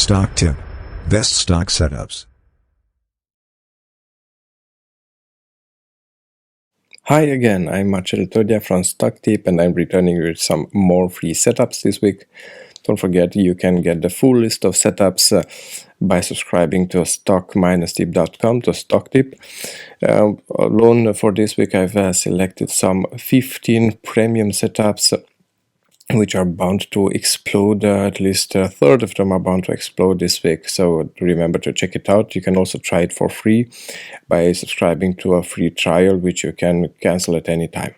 Stock Tip. Best stock setups. Hi again, I'm Marcel Todia from Stock Tip, and I'm returning with some more free setups this week. Don't forget, you can get the full list of setups by subscribing to stock-tip.com to Stock Tip. Alone for this week, I've selected some 15 premium setups which are bound to explode. At least a third of them are bound to explode this week, so remember to check it out. You can also try it for free by subscribing to a free trial, which you can cancel at any time.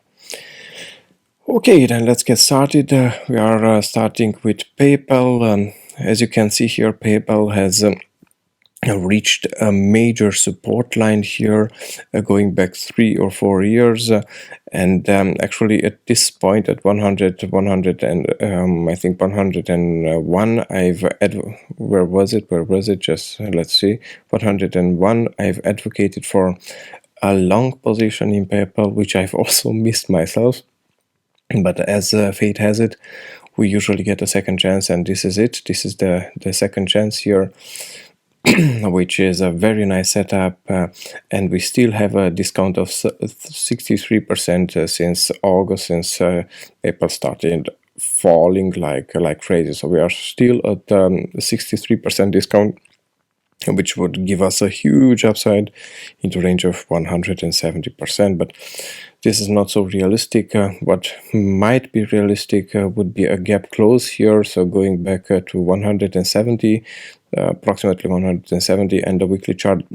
Okay, then let's get started. We are starting with PayPal. As you can see here, PayPal has reached a major support line here, going back 3 or 4 years, and actually at this point at 100 and I think 101, where was it, just let's see, 101, I've advocated for a long position in PayPal, which I've also missed myself, but as fate has it, we usually get a second chance, and this is it. This is the second chance here, which is a very nice setup, and we still have a discount of 63% since August, since PayPal started falling like crazy. So we are still at 63% discount, which would give us a huge upside in the range of 170%, but this is not so realistic. What might be realistic would be a gap close here, so going back to 170, approximately 170, and the weekly chart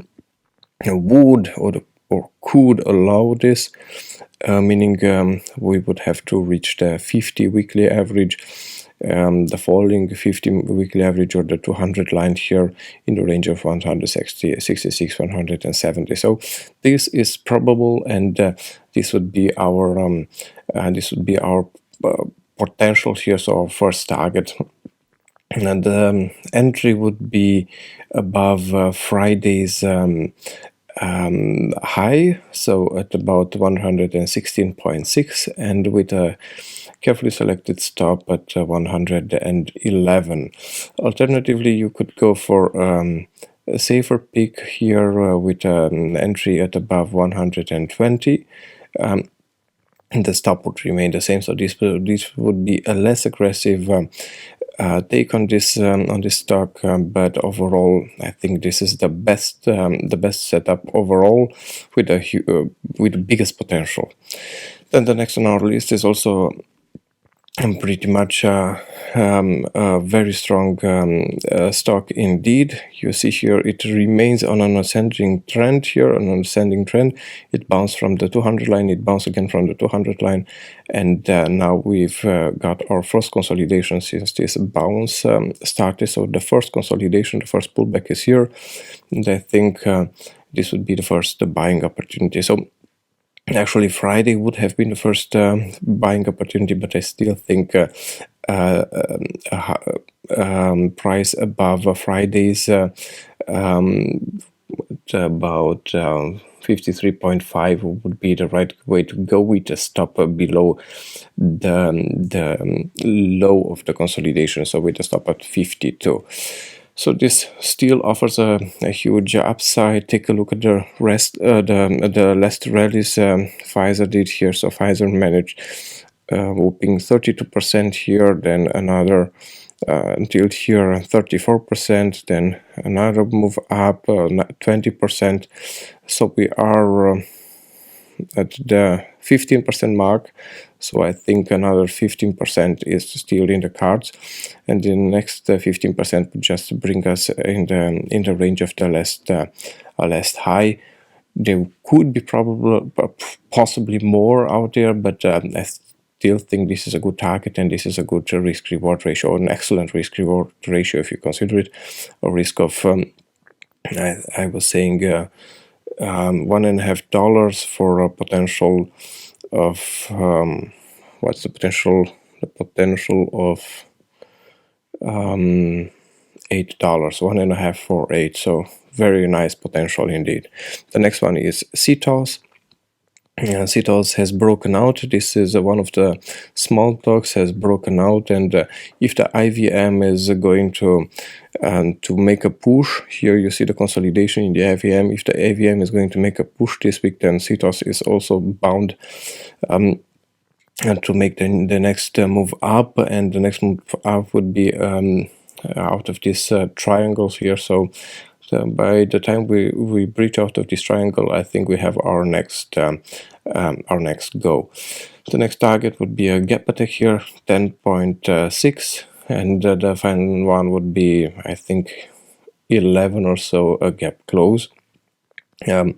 would or could allow this, meaning we would have to reach the 50 weekly average, the falling 50 weekly average, or the 200 line here in the range of 166, 170. So this is probable, and this would be our potential here. So our first target. And the entry would be above Friday's high, so at about 116.6, and with a carefully selected stop at 111. Alternatively, you could go for a safer pick here with an entry at above 120. The stop would remain the same, so this would be a less aggressive take on this stock, but overall I think this is the best setup overall, with the biggest potential. Then the next on our list is also pretty much a very strong stock indeed. You see here it remains on an ascending trend here, It bounced from the 200 line, it bounced again from the 200 line, and now we've got our first consolidation since this bounce started. So the first consolidation, the first pullback is here, and I think this would be the first buying opportunity. So actually, Friday would have been the first buying opportunity, but I still think price above Friday's about 53.5 would be the right way to go, with a stop below the low of the consolidation, so with a stop at 52. So this still offers a huge upside. Take a look at the rest, the last rallies Pfizer did here. So Pfizer managed whooping 32% here, then another until here 34%, then another move up 20%. So we are at the 15% mark, so I think another 15% is still in the cards, and the next 15% would just bring us in the range of the last high. There could be possibly more out there, but I still think this is a good target, and this is a good risk-reward ratio, an excellent risk-reward ratio if you consider it. A risk of I was saying $1.50 for a potential of what's the potential? The potential of $8, 1.5 for 8. So very nice potential indeed. The next one is CTOS. CTOS has broken out. This is one of the small talks has broken out, and if the IVM is going to make a push, here you see the consolidation in the IVM. If the IVM is going to make a push this week, then CTOS is also bound and to make the next move up, and the next move up would be out of these triangles here. So by the time we breach out of this triangle, I think we have our next go. The next target would be a gap attack here, 10.6, and the final one would be, I think, 11 or so, a gap close. So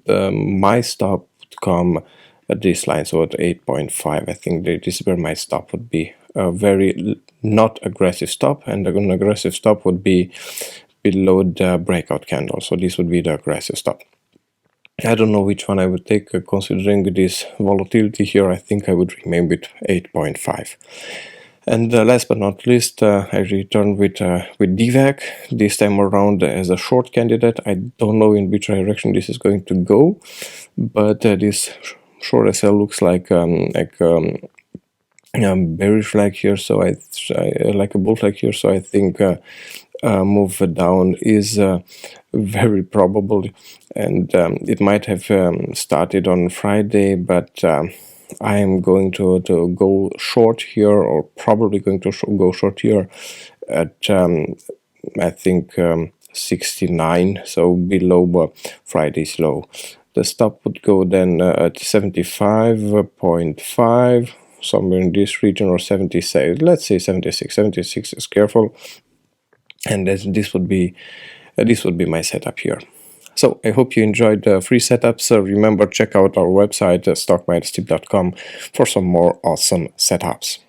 my stop would come at this line, so at 8.5. I think this is where my stop would be. A very not aggressive stop, and an aggressive stop would be below the breakout candle. So this would be the aggressive stop. I don't know which one I would take, considering this volatility here. I think I would remain with 8.5. And last but not least, I return with DVAC, this time around as a short candidate. I don't know in which direction this is going to go, but this short SL looks like bearish flag here, so I like a bull flag here, so I think move down is very probable, and it might have started on Friday, but I am going to go short here, or probably going to go short here at I think 69, so below Friday's low. The stop would go then at 75.5, somewhere in this region, or 76. Let's say 76. 76 is careful, and this would be my setup here. So I hope you enjoyed the free setups. Remember, check out our website stockmarketstip.com for some more awesome setups.